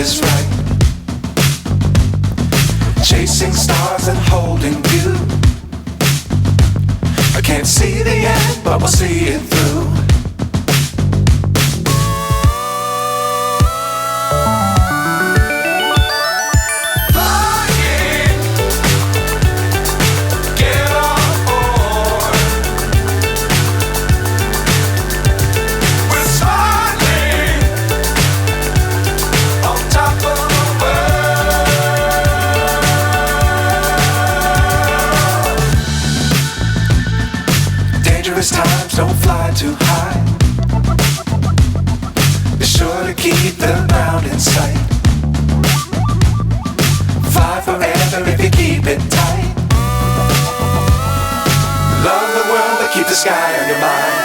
is right. Chasing stars and holding you. I can't see the end, but we'll see it through. Times don't fly too high. Be sure to keep the ground in sight. Fly forever if you keep it tight. Love the world but keep the sky on your mind.